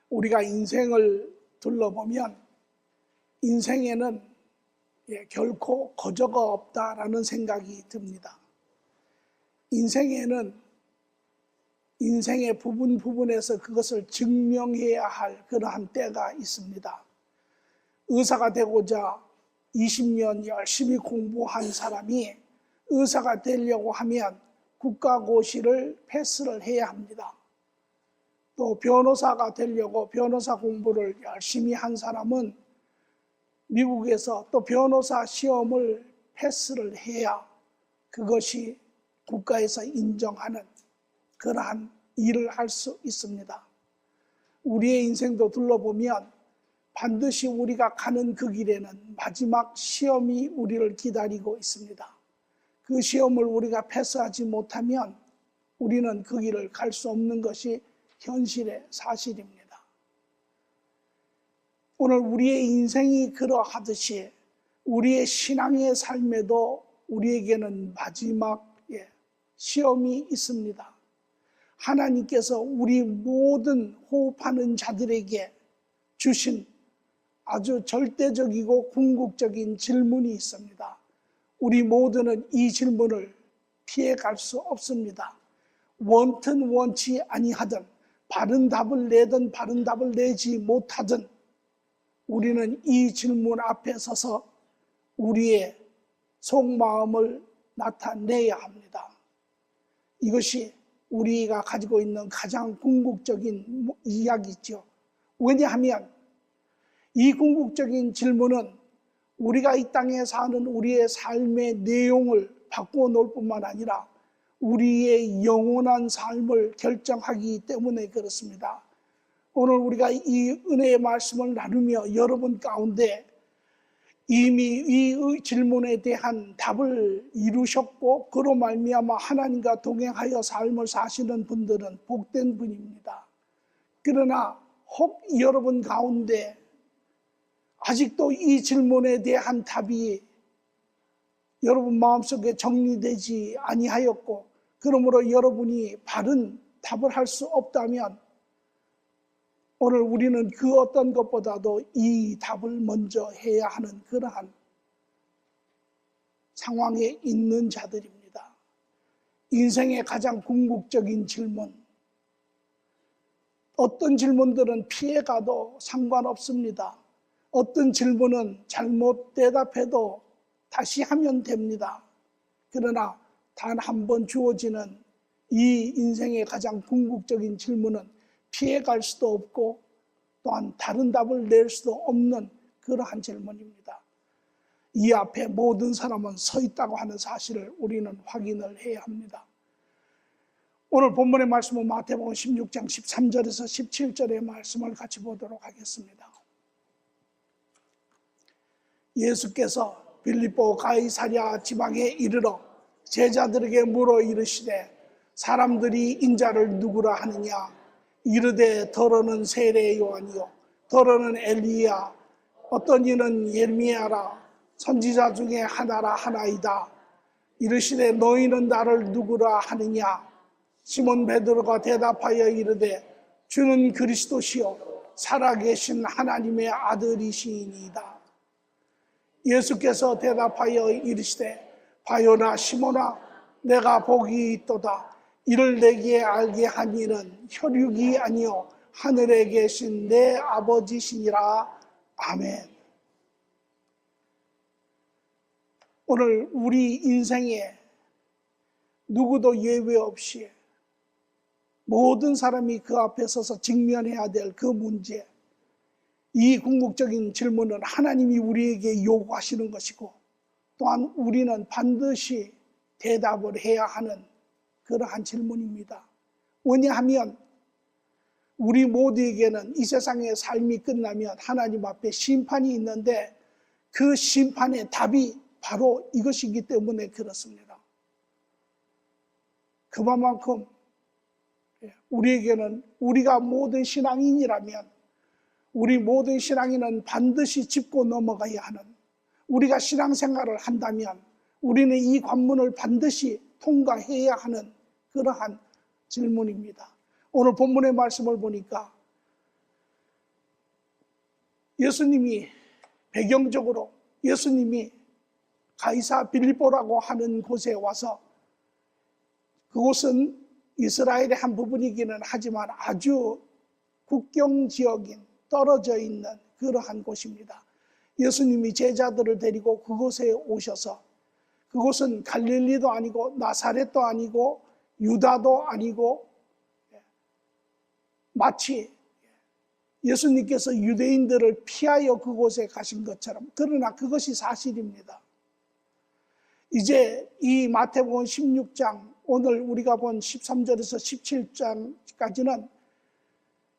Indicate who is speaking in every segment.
Speaker 1: 우리가 인생을 둘러보면 인생에는 결코 거저가 없다라는 생각이 듭니다. 인생에는 인생의 부분에서 그것을 증명해야 할 그러한 때가 있습니다. 의사가 되고자 20년 열심히 공부한 사람이 의사가 되려고 하면 국가고시를 패스를 해야 합니다. 또 변호사가 되려고 변호사 공부를 열심히 한 사람은 미국에서 또 변호사 시험을 패스를 해야 그것이 국가에서 인정하는 그러한 일을 할 수 있습니다. 우리의 인생도 둘러보면 반드시 우리가 가는 그 길에는 마지막 시험이 우리를 기다리고 있습니다. 그 시험을 우리가 패스하지 못하면 우리는 그 길을 갈 수 없는 것이 현실의 사실입니다. 오늘 우리의 인생이 그러하듯이 우리의 신앙의 삶에도 우리에게는 마지막 시험이 있습니다. 하나님께서 우리 모든 호흡하는 자들에게 주신 아주 절대적이고 궁극적인 질문이 있습니다. 우리 모두는 이 질문을 피해갈 수 없습니다. 원튼 원치 아니하든 바른 답을 내든 바른 답을 내지 못하든 우리는 이 질문 앞에 서서 우리의 속마음을 나타내야 합니다. 이것이 우리가 가지고 있는 가장 궁극적인 이야기죠. 왜냐하면 이 궁극적인 질문은 우리가 이 땅에 사는 우리의 삶의 내용을 바꾸어 놓을 뿐만 아니라 우리의 영원한 삶을 결정하기 때문에 그렇습니다. 오늘 우리가 이 은혜의 말씀을 나누며 여러분 가운데 이미 이 질문에 대한 답을 이루셨고 그로 말미암아 하나님과 동행하여 삶을 사시는 분들은 복된 분입니다. 그러나 혹 여러분 가운데 아직도 이 질문에 대한 답이 여러분 마음속에 정리되지 아니하였고 그러므로 여러분이 바른 답을 할 수 없다면 오늘 우리는 그 어떤 것보다도 이 답을 먼저 해야 하는 그러한 상황에 있는 자들입니다. 인생의 가장 궁극적인 질문, 어떤 질문들은 피해가도 상관없습니다. 어떤 질문은 잘못 대답해도 다시 하면 됩니다. 그러나 단 한 번 주어지는 이 인생의 가장 궁극적인 질문은 피해갈 수도 없고 또한 다른 답을 낼 수도 없는 그러한 질문입니다. 이 앞에 모든 사람은 서 있다고 하는 사실을 우리는 확인을 해야 합니다. 오늘 본문의 말씀은 마태복음 16장 13절에서 17절의 말씀을 같이 보도록 하겠습니다. 예수께서 빌립보 가이사랴 지방에 이르러 제자들에게 물어 이르시되 사람들이 인자를 누구라 하느냐? 이르되 더러는 세례 요한이요 더러는 엘리야 어떤 이는 예레미야라 선지자 중에 하나라 하나이다. 이르시되 너희는 나를 누구라 하느냐? 시몬 베드로가 대답하여 이르되 주는 그리스도시요 살아계신 하나님의 아들이시니이다. 예수께서 대답하여 이르시되 바요나 시몬아 내가 복이 있도다. 이를 내게 알게 한 이는 혈육이 아니요 하늘에 계신 내 아버지시니라. 아멘. 오늘 우리 인생에 누구도 예외 없이 모든 사람이 그 앞에 서서 직면해야 될 그 문제, 이 궁극적인 질문은 하나님이 우리에게 요구하시는 것이고 또한 우리는 반드시 대답을 해야 하는 그러한 질문입니다. 왜냐하면 우리 모두에게는 이 세상의 삶이 끝나면 하나님 앞에 심판이 있는데 그 심판의 답이 바로 이것이기 때문에 그렇습니다. 그만큼 우리에게는 우리가 모든 신앙인이라면 우리 모든 신앙인은 반드시 짚고 넘어가야 하는, 우리가 신앙생활을 한다면 우리는 이 관문을 반드시 통과해야 하는 그러한 질문입니다. 오늘 본문의 말씀을 보니까 예수님이 배경적으로 예수님이 가이사 빌립보라고 하는 곳에 와서, 그곳은 이스라엘의 한 부분이기는 하지만 아주 국경 지역인 떨어져 있는 그러한 곳입니다. 예수님이 제자들을 데리고 그곳에 오셔서, 그곳은 갈릴리도 아니고 나사렛도 아니고 유다도 아니고, 마치 예수님께서 유대인들을 피하여 그곳에 가신 것처럼, 그러나 그것이 사실입니다. 이제 이 마태복음 16장, 오늘 우리가 본 13절에서 17장까지는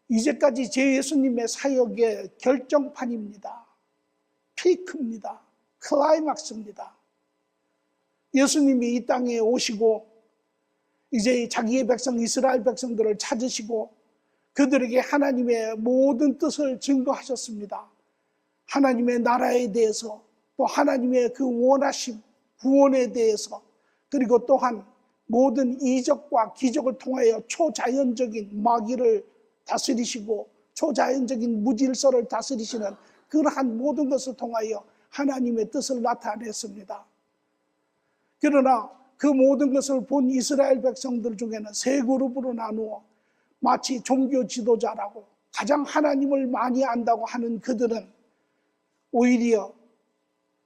Speaker 1: 이제까지 제 예수님의 사역의 결정판입니다. 피크입니다. 클라이막스입니다. 예수님이 이 땅에 오시고 이제 자기의 백성 이스라엘 백성들을 찾으시고 그들에게 하나님의 모든 뜻을 증거하셨습니다. 하나님의 나라에 대해서, 또 하나님의 그 원하심, 구원에 대해서, 그리고 또한 모든 이적과 기적을 통하여 초자연적인 마귀를 다스리시고 초자연적인 무질서를 다스리시는 그러한 모든 것을 통하여 하나님의 뜻을 나타냈습니다. 그러나 그 모든 것을 본 이스라엘 백성들 중에는 세 그룹으로 나누어 마치 종교 지도자라고 가장 하나님을 많이 안다고 하는 그들은 오히려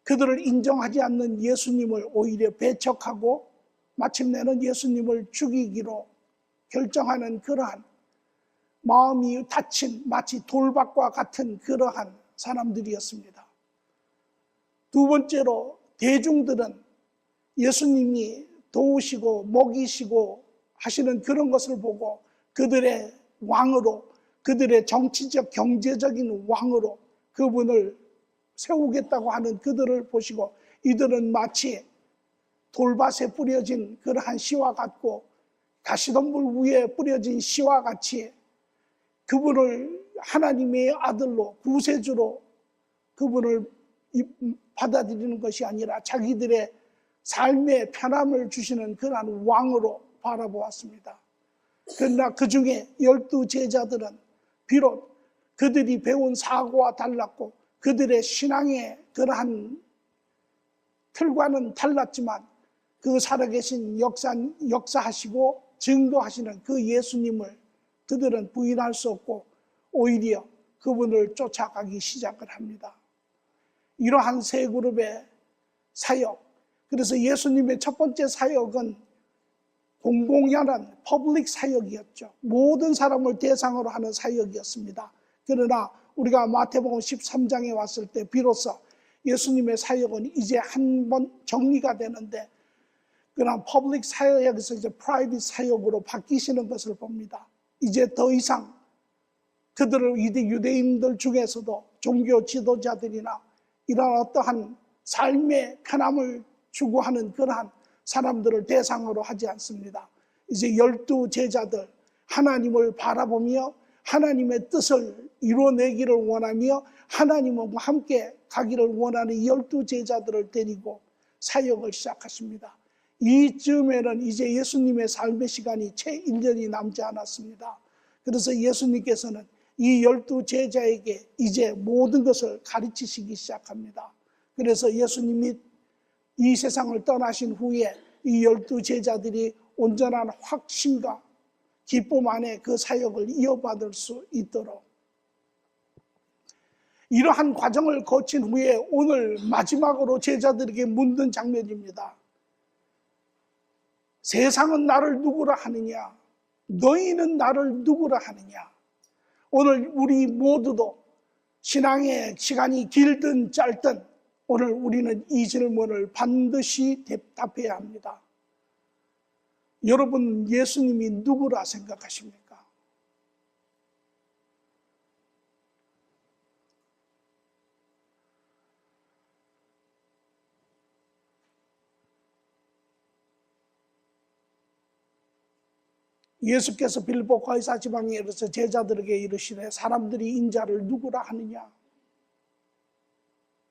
Speaker 1: 그들을 인정하지 않는 예수님을 오히려 배척하고 마침내는 예수님을 죽이기로 결정하는 그러한 마음이 닫힌 마치 돌박과 같은 그러한 사람들이었습니다. 두 번째로 대중들은 예수님이 도우시고 먹이시고 하시는 그런 것을 보고 그들의 왕으로, 그들의 정치적 경제적인 왕으로 그분을 세우겠다고 하는 그들을 보시고, 이들은 마치 돌밭에 뿌려진 그러한 씨와 같고 가시덤불 위에 뿌려진 씨와 같이 그분을 하나님의 아들로, 구세주로 그분을 받아들이는 것이 아니라 자기들의 삶의 편함을 주시는 그러한 왕으로 바라보았습니다. 그러나 그 중에 12 제자들은 비록 그들이 배운 사고와 달랐고 그들의 신앙의 그러한 틀과는 달랐지만 그 살아계신 역사하시고 증거하시는 그 예수님을 그들은 부인할 수 없고 오히려 그분을 쫓아가기 시작을 합니다. 이러한 세 그룹의 사역, 그래서 예수님의 첫 번째 사역은 공공연한 퍼블릭 사역이었죠. 모든 사람을 대상으로 하는 사역이었습니다. 그러나 우리가 마태복음 13장에 왔을 때 비로소 예수님의 사역은 이제 한 번 정리가 되는데, 그러나 퍼블릭 사역에서 이제 프라이빗 사역으로 바뀌시는 것을 봅니다. 이제 더 이상 그들을 유대인들 중에서도 종교 지도자들이나 이런 어떠한 삶의 편함을 추구하는 그러한 사람들을 대상으로 하지 않습니다. 이제 12 제자들, 하나님을 바라보며 하나님의 뜻을 이루어내기를 원하며 하나님과 함께 가기를 원하는 12 제자들을 데리고 사역을 시작하십니다. 이쯤에는 이제 예수님의 삶의 시간이 채 1년이 남지 않았습니다. 그래서 예수님께서는 이 12 제자에게 이제 모든 것을 가르치시기 시작합니다. 그래서 예수님이 이 세상을 떠나신 후에 이 12 제자들이 온전한 확신과 기쁨 안에 그 사역을 이어받을 수 있도록, 이러한 과정을 거친 후에 오늘 마지막으로 제자들에게 묻는 장면입니다. 세상은 나를 누구라 하느냐? 너희는 나를 누구라 하느냐? 오늘 우리 모두도 신앙의 시간이 길든 짧든 오늘 우리는 이 질문을 반드시 대답해야 합니다. 여러분, 예수님이 누구라 생각하십니까? 예수께서 빌립보 가이사 지방에 이르러서 제자들에게 이르시되 사람들이 인자를 누구라 하느냐?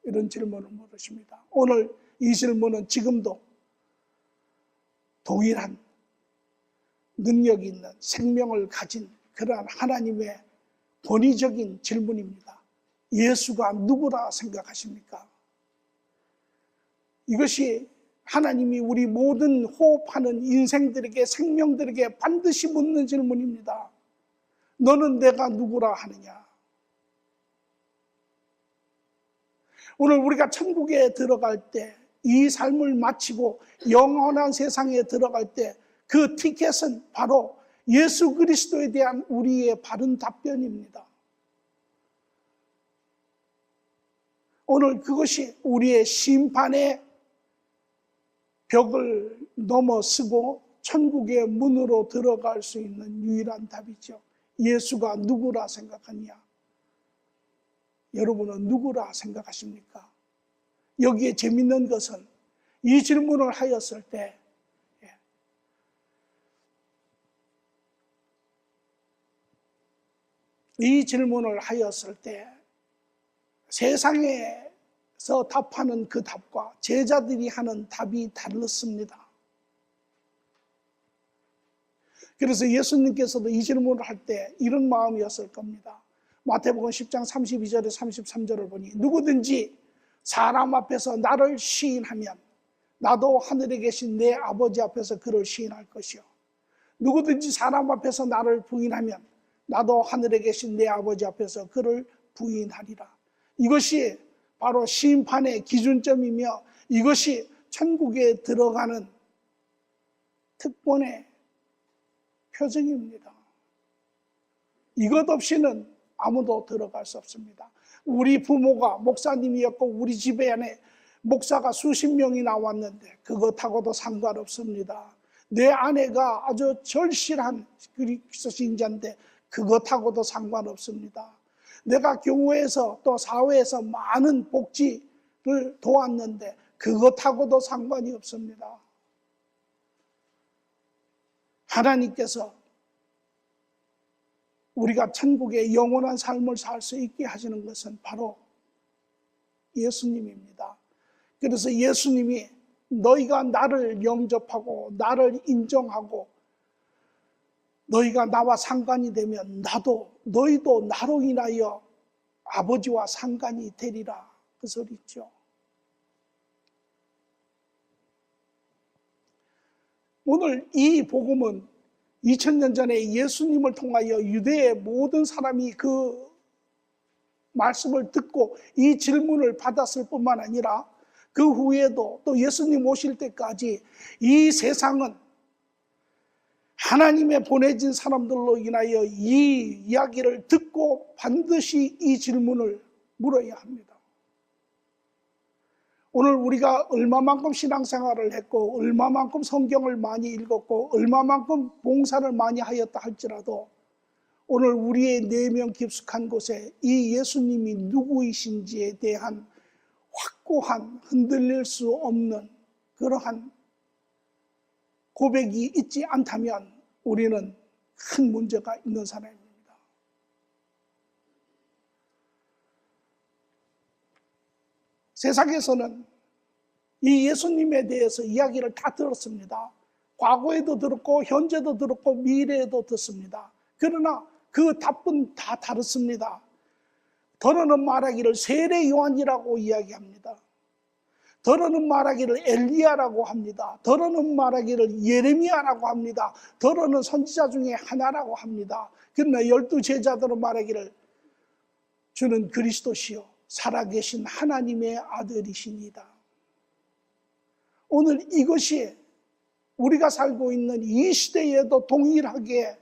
Speaker 1: 이런 질문을 물으십니다. 오늘 이 질문은 지금도 동일한 능력이 있는 생명을 가진 그러한 하나님의 권위적인 질문입니다. 예수가 누구라 생각하십니까? 이것이 하나님이 우리 모든 호흡하는 인생들에게, 생명들에게 반드시 묻는 질문입니다. 너는 내가 누구라 하느냐? 오늘 우리가 천국에 들어갈 때, 이 삶을 마치고 영원한 세상에 들어갈 때 그 티켓은 바로 예수 그리스도에 대한 우리의 바른 답변입니다. 오늘 그것이 우리의 심판의 벽을 넘어서고 천국의 문으로 들어갈 수 있는 유일한 답이죠. 예수가 누구라 생각하냐? 여러분은 누구라 생각하십니까? 여기에 재밌는 것은 이 질문을 하였을 때 세상에서 답하는 그 답과 제자들이 하는 답이 달랐습니다. 그래서 예수님께서도 이 질문을 할 때 이런 마음이었을 겁니다. 마태복음 10장 32절에 33절을 보니 누구든지 사람 앞에서 나를 시인하면 나도 하늘에 계신 내 아버지 앞에서 그를 시인할 것이요. 누구든지 사람 앞에서 나를 부인하면 나도 하늘에 계신 내 아버지 앞에서 그를 부인하리라. 이것이 바로 심판의 기준점이며 이것이 천국에 들어가는 특권의 표정입니다. 이것 없이는 아무도 들어갈 수 없습니다. 우리 부모가 목사님이었고 우리 집에 안에 목사가 수십 명이 나왔는데 그것하고도 상관없습니다. 내 아내가 아주 절실한 그리스도 신자인데 그것하고도 상관없습니다. 내가 교회에서 또 사회에서 많은 복지를 도왔는데 그것하고도 상관이 없습니다. 하나님께서 우리가 천국의 영원한 삶을 살 수 있게 하시는 것은 바로 예수님입니다. 그래서 예수님이 너희가 나를 영접하고 나를 인정하고 너희가 나와 상관이 되면 너희도 나로 인하여 아버지와 상관이 되리라. 그 소리 있죠. 오늘 이 복음은 2000년 전에 예수님을 통하여 유대의 모든 사람이 그 말씀을 듣고 이 질문을 받았을 뿐만 아니라 그 후에도 또 예수님 오실 때까지 이 세상은 하나님의 보내진 사람들로 인하여 이 이야기를 듣고 반드시 이 질문을 물어야 합니다. 오늘 우리가 얼마만큼 신앙생활을 했고 얼마만큼 성경을 많이 읽었고 얼마만큼 봉사를 많이 하였다 할지라도 오늘 우리의 내면 깊숙한 곳에 이 예수님이 누구이신지에 대한 확고한 흔들릴 수 없는 그러한 고백이 있지 않다면 우리는 큰 문제가 있는 사람입니다. 세상에서는 이 예수님에 대해서 이야기를 다 들었습니다. 과거에도 들었고 현재도 들었고 미래에도 듣습니다. 그러나 그 답은 다 다릅니다. 더러는 말하기를 세례 요한이라고 이야기합니다. 더러는 말하기를 엘리야라고 합니다. 더러는 말하기를 예레미야라고 합니다. 더러는 선지자 중에 하나라고 합니다. 그러나 12 제자들은 말하기를 주는 그리스도시요 살아계신 하나님의 아들이시니다. 오늘 이것이 우리가 살고 있는 이 시대에도 동일하게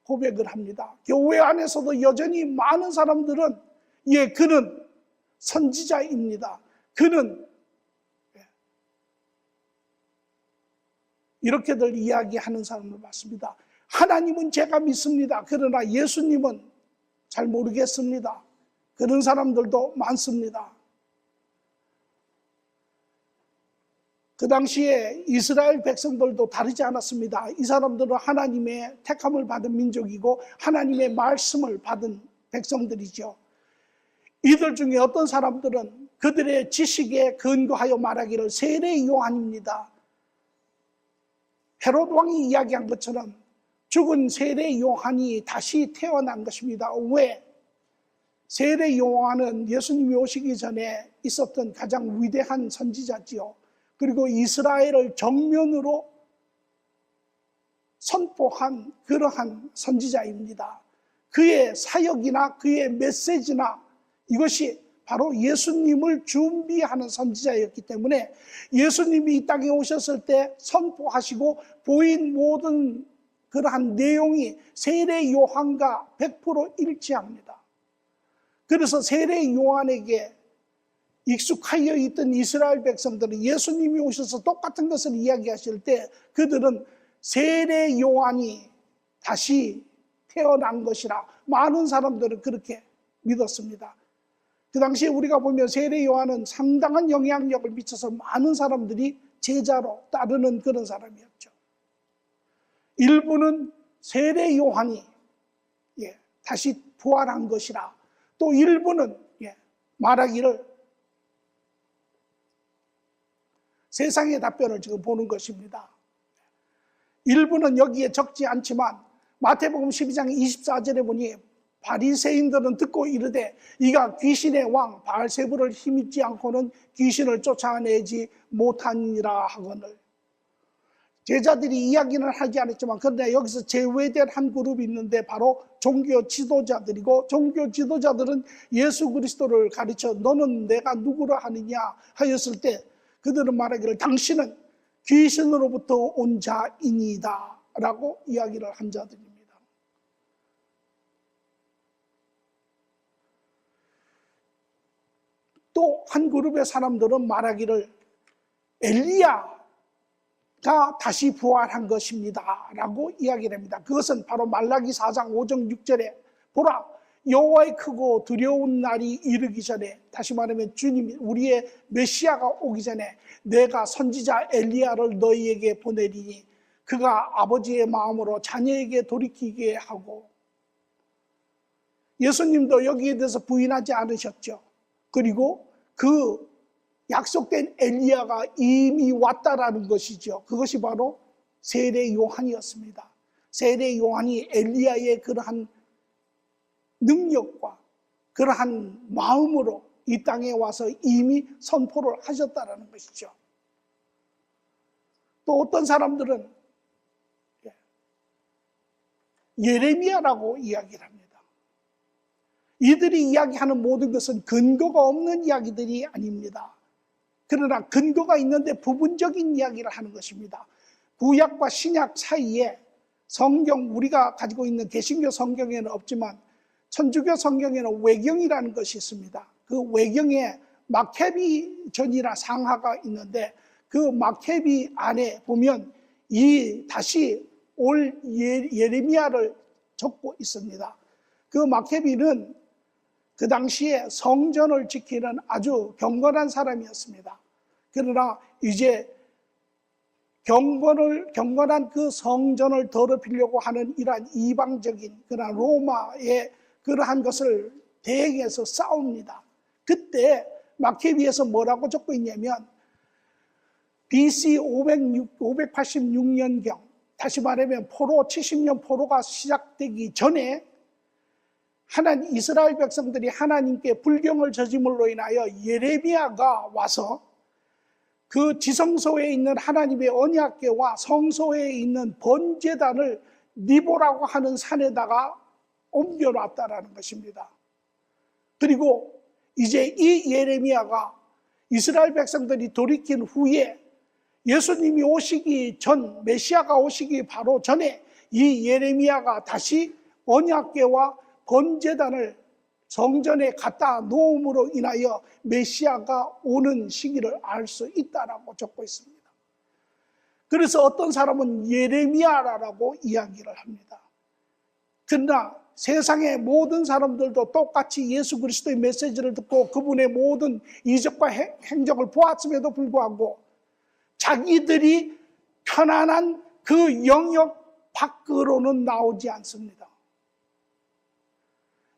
Speaker 1: 고백을 합니다. 교회 안에서도 여전히 많은 사람들은 그는 선지자입니다. 그는 이렇게들 이야기하는 사람을 봤습니다. 하나님은 제가 믿습니다. 그러나 예수님은 잘 모르겠습니다. 그런 사람들도 많습니다. 그 당시에 이스라엘 백성들도 다르지 않았습니다. 이 사람들은 하나님의 택함을 받은 민족이고 하나님의 말씀을 받은 백성들이죠. 이들 중에 어떤 사람들은 그들의 지식에 근거하여 말하기를 세례 요한입니다. 헤롯 왕이 이야기한 것처럼 죽은 세례 요한이 다시 태어난 것입니다. 왜? 세례 요한은 예수님이 오시기 전에 있었던 가장 위대한 선지자지요. 그리고 이스라엘을 정면으로 선포한 그러한 선지자입니다. 그의 사역이나 그의 메시지나 이것이 바로 예수님을 준비하는 선지자였기 때문에 예수님이 이 땅에 오셨을 때 선포하시고 보인 모든 그러한 내용이 세례 요한과 100% 일치합니다. 그래서 세례 요한에게 익숙하여 있던 이스라엘 백성들은 예수님이 오셔서 똑같은 것을 이야기하실 때 그들은 세례 요한이 다시 태어난 것이라 많은 사람들은 그렇게 믿었습니다. 그 당시에 우리가 보면 세례 요한은 상당한 영향력을 미쳐서 많은 사람들이 제자로 따르는 그런 사람이었죠. 일부는 세례 요한이 다시 부활한 것이라, 또 일부는 말하기를 세상의 답변을 지금 보는 것입니다. 일부는 여기에 적지 않지만 마태복음 12장 24절에 보니 바리새인들은 듣고 이르되 이가 귀신의 왕 바알세불을 힘입지 않고는 귀신을 쫓아내지 못하니라 하거늘. 제자들이 이야기는 하지 않았지만 그런데 여기서 제외된 한 그룹이 있는데 바로 종교 지도자들이고, 종교 지도자들은 예수 그리스도를 가르쳐 너는 내가 누구라 하느냐 하였을 때 그들은 말하기를 당신은 귀신으로부터 온 자이니다 라고 이야기를 한 자들입니다. 또 한 그룹의 사람들은 말하기를 엘리야가 다시 부활한 것입니다 라고 이야기를 합니다. 그것은 바로 말라기 4장 5절 6절에 보라 여호와의 크고 두려운 날이 이르기 전에, 다시 말하면 주님 우리의 메시아가 오기 전에 내가 선지자 엘리야를 너희에게 보내리니 그가 아버지의 마음으로 자녀에게 돌이키게 하고. 예수님도 여기에 대해서 부인하지 않으셨죠. 그리고 그 약속된 엘리야가 이미 왔다라는 것이죠. 그것이 바로 세례 요한이었습니다. 세례 요한이 엘리야의 그러한 능력과 그러한 마음으로 이 땅에 와서 이미 선포를 하셨다라는 것이죠. 또 어떤 사람들은 예레미야라고 이야기를 합니다. 이들이 이야기하는 모든 것은 근거가 없는 이야기들이 아닙니다. 그러나 근거가 있는데 부분적인 이야기를 하는 것입니다. 구약과 신약 사이에 성경, 우리가 가지고 있는 개신교 성경에는 없지만 천주교 성경에는 외경이라는 것이 있습니다. 그 외경에 마케비 전이나 상하가 있는데 그 마케비 안에 보면 이 다시 올 예레미야를 적고 있습니다. 그 마케비는 그 당시에 성전을 지키는 아주 경건한 사람이었습니다. 그러나 이제 경건한 그 성전을 더럽히려고 하는 이러한 이방적인 그러한 로마의 그러한 것을 대행해서 싸웁니다. 그때 마케비에서 뭐라고 적고 있냐면 BC 586년경, 다시 말하면 포로 70년 포로가 시작되기 전에 이스라엘 백성들이 하나님께 불경을 저짐으로 인하여 예레미야가 와서 그 지성소에 있는 하나님의 언약궤와 성소에 있는 번제단을 니보라고 하는 산에다가 옮겨놨다라는 것입니다. 그리고 이제 이 예레미야가 이스라엘 백성들이 돌이킨 후에 예수님이 오시기 전, 메시아가 오시기 바로 전에 이 예레미야가 다시 언약궤와 번제단을 성전에 갖다 놓음으로 인하여 메시아가 오는 시기를 알 수 있다라고 적고 있습니다. 그래서 어떤 사람은 예레미야라고 이야기를 합니다. 그러나 세상의 모든 사람들도 똑같이 예수 그리스도의 메시지를 듣고 그분의 모든 이적과 행적을 보았음에도 불구하고 자기들이 편안한 그 영역 밖으로는 나오지 않습니다.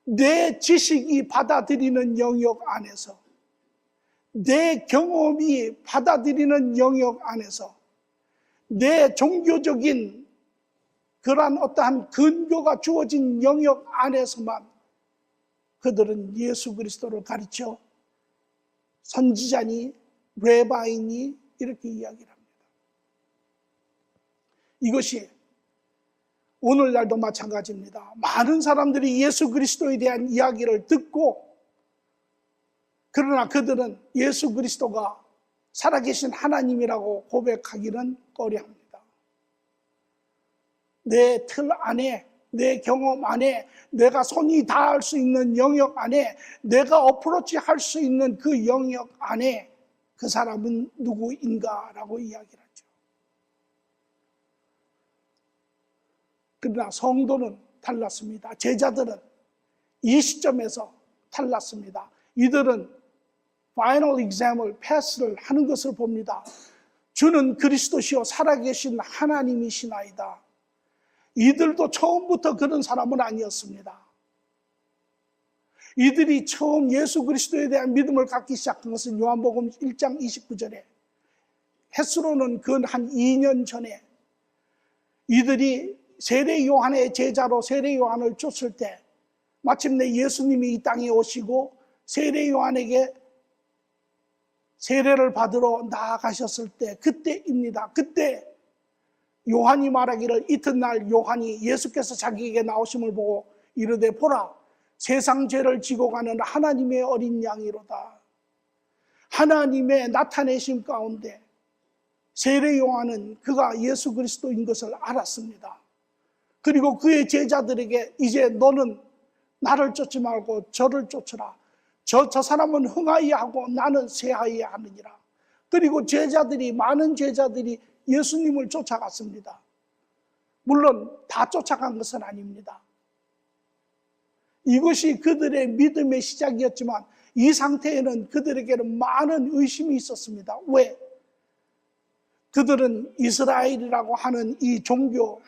Speaker 1: 내 지식이 받아들이는 영역 안에서, 내 경험이 받아들이는 영역 안에서, 내 종교적인 그러한 어떠한 근거가 주어진 영역 안에서만 그들은 예수 그리스도를 가르쳐 선지자니 레바이니 이렇게 이야기를 합니다. 이것이 오늘날도 마찬가지입니다. 많은 사람들이 예수 그리스도에 대한 이야기를 듣고, 그러나 그들은 예수 그리스도가 살아계신 하나님이라고 고백하기는 꺼려합니다. 내 틀 안에, 내 경험 안에, 내가 손이 닿을 수 있는 영역 안에, 내가 어프로치 할 수 있는 그 영역 안에 그 사람은 누구인가라고 이야기를 하죠. 그러나 성도는 달랐습니다. 제자들은 이 시점에서 달랐습니다. 이들은 파이널 exam을 패스를 하는 것을 봅니다. 주는 그리스도시요 살아계신 하나님이시나이다. 이들도 처음부터 그런 사람은 아니었습니다. 이들이 처음 예수 그리스도에 대한 믿음을 갖기 시작한 것은 요한복음 1장 29절에, 횟수로는 근 한 2년 전에 이들이 세례 요한의 제자로 세례 요한을 쫓을 때 마침내 예수님이 이 땅에 오시고 세례 요한에게 세례를 받으러 나아가셨을 때, 그때입니다. 그때 요한이 말하기를, 이튿날 요한이 예수께서 자기에게 나오심을 보고 이르되 보라, 세상 죄를 지고 가는 하나님의 어린 양이로다. 하나님의 나타내심 가운데 세례 요한은 그가 예수 그리스도인 것을 알았습니다. 그리고 그의 제자들에게 이제 너는 나를 쫓지 말고 저를 쫓으라. 저 사람은 흥하여 하고 나는 쇠하여 하느니라. 그리고 많은 제자들이 예수님을 쫓아갔습니다. 물론 다 쫓아간 것은 아닙니다. 이것이 그들의 믿음의 시작이었지만 이 상태에는 그들에게는 많은 의심이 있었습니다. 왜? 그들은 이스라엘이라고 하는 이 종교의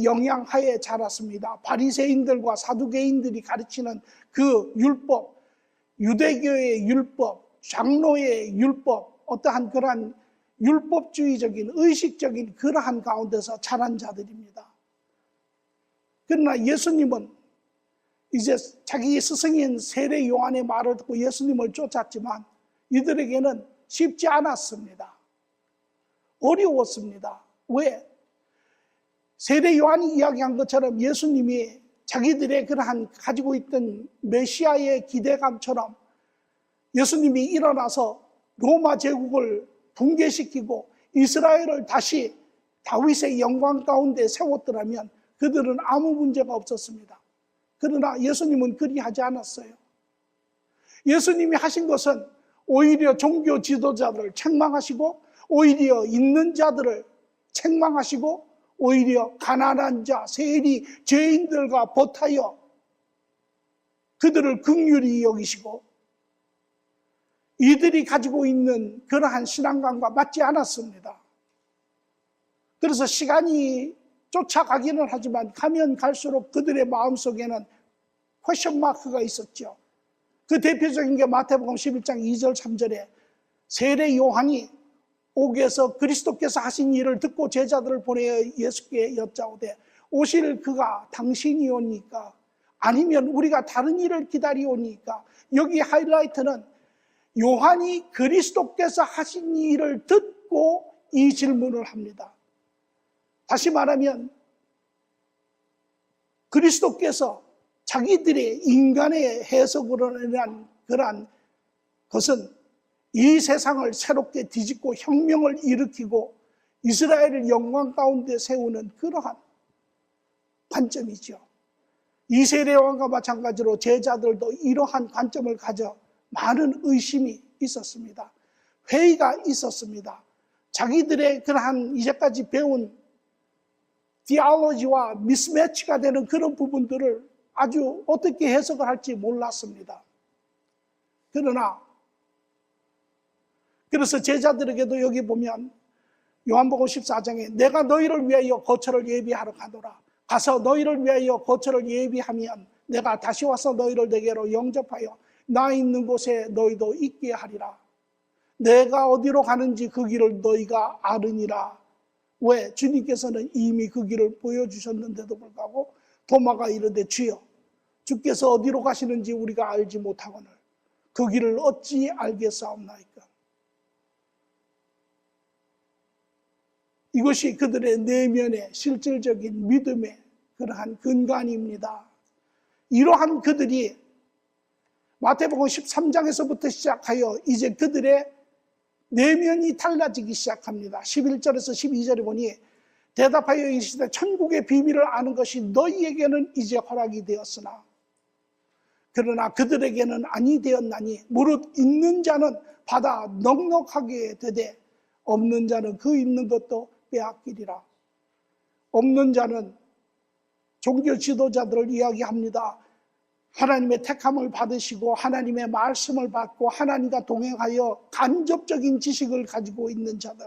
Speaker 1: 영향하에 자랐습니다. 바리새인들과 사두개인들이 가르치는 그 율법, 유대교의 율법, 장로의 율법, 어떠한 그러한 율법주의적인 의식적인 그러한 가운데서 자란 자들입니다. 그러나 예수님은 이제 자기 스승인 세례 요한의 말을 듣고 예수님을 쫓았지만 이들에게는 쉽지 않았습니다. 어려웠습니다. 왜? 세례 요한이 이야기한 것처럼 예수님이 자기들의 그러한 가지고 있던 메시아의 기대감처럼 예수님이 일어나서 로마 제국을 붕괴시키고 이스라엘을 다시 다윗의 영광 가운데 세웠더라면 그들은 아무 문제가 없었습니다. 그러나 예수님은 그리하지 않았어요. 예수님이 하신 것은 오히려 종교 지도자들을 책망하시고, 오히려 있는 자들을 책망하시고, 오히려 가난한 자, 세리, 죄인들과 보타여 그들을 긍휼히 여기시고, 이들이 가지고 있는 그러한 신앙관과 맞지 않았습니다. 그래서 시간이 쫓아가기는 하지만 가면 갈수록 그들의 마음속에는 퀘션 마크가 있었죠. 그 대표적인 게 마태복음 11장 2절 3절에 세례 요한이 옥에서 그리스도께서 하신 일을 듣고 제자들을 보내어 예수께 여짜오되 오실 그가 당신이오니까 아니면 우리가 다른 일을 기다리오니까. 여기 하이라이트는 요한이 그리스도께서 하신 일을 듣고 이 질문을 합니다. 다시 말하면 그리스도께서 자기들의 인간의 해석으로 인한 그러한 것은 이 세상을 새롭게 뒤집고 혁명을 일으키고 이스라엘을 영광 가운데 세우는 그러한 관점이죠. 이 세례요한과 마찬가지로 제자들도 이러한 관점을 가져 많은 의심이 있었습니다. 회의가 있었습니다. 자기들의 그러한 이제까지 배운 디알로지와 미스매치가 되는 그런 부분들을 아주 어떻게 해석을 할지 몰랐습니다. 그래서 제자들에게도 여기 보면 요한복음 14장에 내가 너희를 위하여 거처를 예비하러 가노라. 가서 너희를 위하여 거처를 예비하면 내가 다시 와서 너희를 내게로 영접하여 나 있는 곳에 너희도 있게 하리라. 내가 어디로 가는지 그 길을 너희가 아느니라. 왜? 주님께서는 이미 그 길을 보여주셨는데도 불구하고 도마가 이르되 주여 주께서 어디로 가시는지 우리가 알지 못하거늘 그 길을 어찌 알겠사옵나이까. 이것이 그들의 내면의 실질적인 믿음의 그러한 근간입니다. 이러한 그들이 마태복음 13장에서부터 시작하여 이제 그들의 내면이 달라지기 시작합니다. 11절에서 12절에 보니 대답하여 이르시되 천국의 비밀을 아는 것이 너희에게는 이제 허락이 되었으나 그러나 그들에게는 아니 되었나니 무릇 있는 자는 받아 넉넉하게 되되 없는 자는 그 있는 것도 빼앗기리라. 없는 자는 종교 지도자들을 이야기합니다. 하나님의 택함을 받으시고 하나님의 말씀을 받고 하나님과 동행하여 간접적인 지식을 가지고 있는 자들.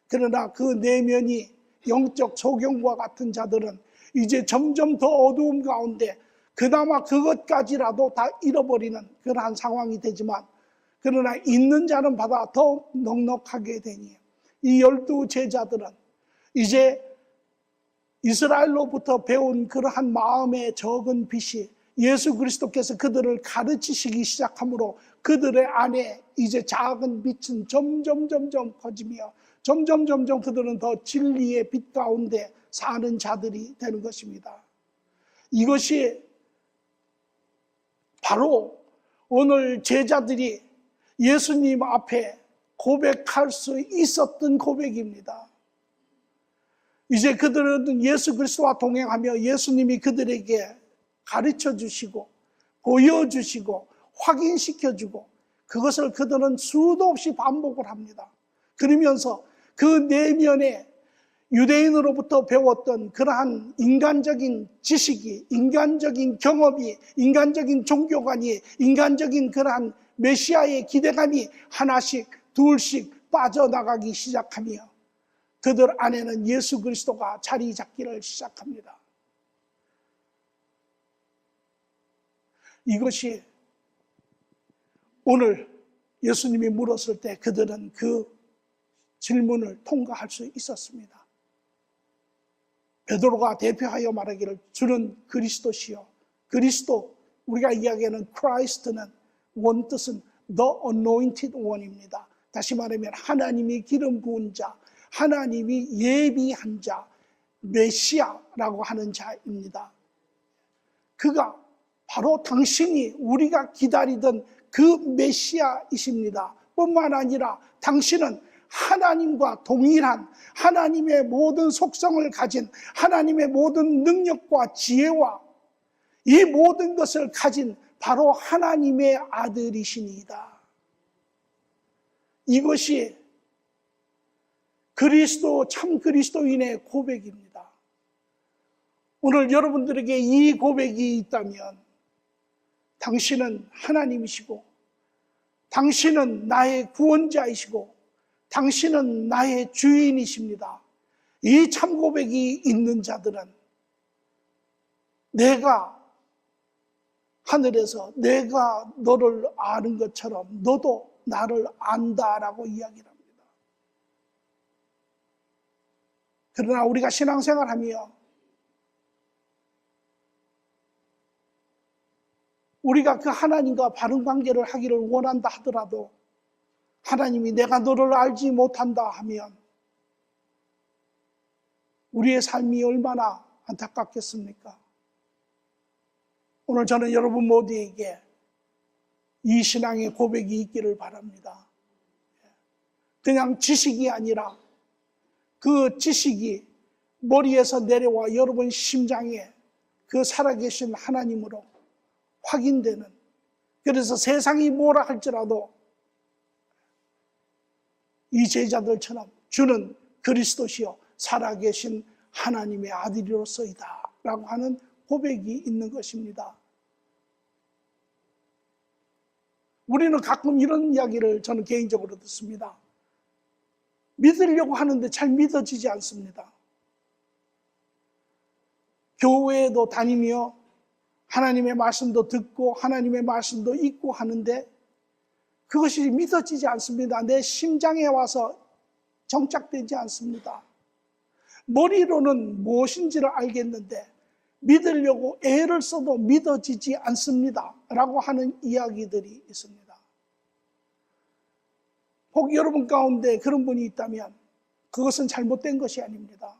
Speaker 1: 그러나 그 내면이 영적 소경과 같은 자들은 이제 점점 더 어두움 가운데 그나마 그것까지라도 다 잃어버리는 그러한 상황이 되지만 그러나 있는 자는 받아 더 넉넉하게 되니 이 12 제자들은 이제 이스라엘로부터 배운 그러한 마음의 적은 빛이 예수 그리스도께서 그들을 가르치시기 시작하므로 그들의 안에 이제 작은 빛은 점점 커지며 점점 그들은 더 진리의 빛 가운데 사는 자들이 되는 것입니다. 이것이 바로 오늘 제자들이 예수님 앞에 고백할 수 있었던 고백입니다. 이제 그들은 예수 그리스도와 동행하며 예수님이 그들에게 가르쳐 주시고 보여주시고 확인시켜주고 그것을 그들은 수도 없이 반복을 합니다. 그러면서 그 내면에 유대인으로부터 배웠던 그러한 인간적인 지식이, 인간적인 경험이, 인간적인 종교관이, 인간적인 그러한 메시아의 기대감이 하나씩 둘씩 빠져나가기 시작하며 그들 안에는 예수 그리스도가 자리 잡기를 시작합니다. 이것이 오늘 예수님이 물었을 때 그들은 그 질문을 통과할 수 있었습니다. 베드로가 대표하여 말하기를 주는 그리스도시요. 그리스도, 우리가 이야기하는 크라이스트는 원뜻은 The Anointed One입니다. 다시 말하면 하나님이 기름 부은 자, 하나님이 예비한 자, 메시아라고 하는 자입니다. 그가 바로 당신이 우리가 기다리던 그 메시아이십니다. 뿐만 아니라 당신은 하나님과 동일한 하나님의 모든 속성을 가진 하나님의 모든 능력과 지혜와 이 모든 것을 가진 바로 하나님의 아들이시니이다. 이것이 그리스도, 참 그리스도인의 고백입니다. 오늘 여러분들에게 이 고백이 있다면 당신은 하나님이시고 당신은 나의 구원자이시고 당신은 나의 주인이십니다. 이 참 고백이 있는 자들은 내가 하늘에서 내가 너를 아는 것처럼 너도 나를 안다라고 이야기를 합니다. 그러나 우리가 신앙생활하며 우리가 그 하나님과 바른 관계를 하기를 원한다 하더라도 하나님이 내가 너를 알지 못한다 하면 우리의 삶이 얼마나 안타깝겠습니까? 오늘 저는 여러분 모두에게 이 신앙의 고백이 있기를 바랍니다. 그냥 지식이 아니라 그 지식이 머리에서 내려와 여러분 심장에 그 살아계신 하나님으로 확인되는, 그래서 세상이 뭐라 할지라도 이 제자들처럼 주는 그리스도시요 살아계신 하나님의 아들이로서이다 라고 하는 고백이 있는 것입니다. 우리는 가끔 이런 이야기를 저는 개인적으로 듣습니다. 믿으려고 하는데 잘 믿어지지 않습니다. 교회에도 다니며 하나님의 말씀도 듣고 하나님의 말씀도 읽고 하는데 그것이 믿어지지 않습니다. 내 심장에 와서 정착되지 않습니다. 머리로는 무엇인지를 알겠는데 믿으려고 애를 써도 믿어지지 않습니다 라고 하는 이야기들이 있습니다. 혹 여러분 가운데 그런 분이 있다면 그것은 잘못된 것이 아닙니다.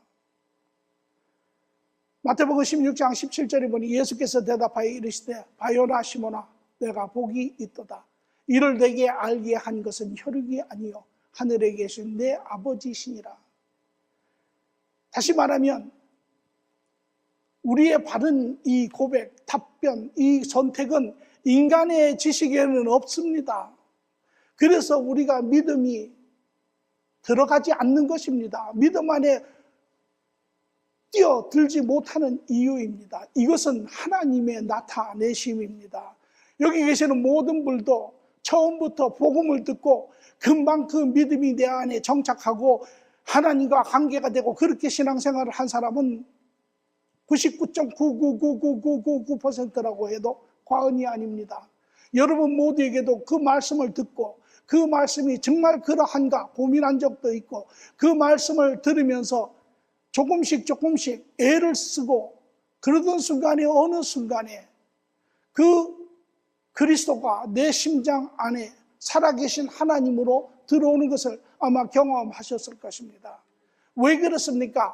Speaker 1: 마태복음 16장 17절에 보니 예수께서 대답하여 이르시되 바요나 시모나 내가 복이 있도다. 이를 내게 알게 한 것은 혈육이 아니요 하늘에 계신 내 아버지시니라. 다시 말하면 우리의 바른 이 고백, 답변, 이 선택은 인간의 지식에는 없습니다. 그래서 우리가 믿음이 들어가지 않는 것입니다. 믿음 안에 뛰어들지 못하는 이유입니다. 이것은 하나님의 나타내심입니다. 여기 계시는 모든 분도 처음부터 복음을 듣고 금방 그 믿음이 내 안에 정착하고 하나님과 관계가 되고 그렇게 신앙생활을 한 사람은 99.9999999%라고 해도 과언이 아닙니다. 여러분 모두에게도 그 말씀을 듣고 그 말씀이 정말 그러한가 고민한 적도 있고 그 말씀을 들으면서 조금씩 애를 쓰고 그러던 순간에 어느 순간에 그 그리스도가 내 심장 안에 살아계신 하나님으로 들어오는 것을 아마 경험하셨을 것입니다. 왜 그렇습니까?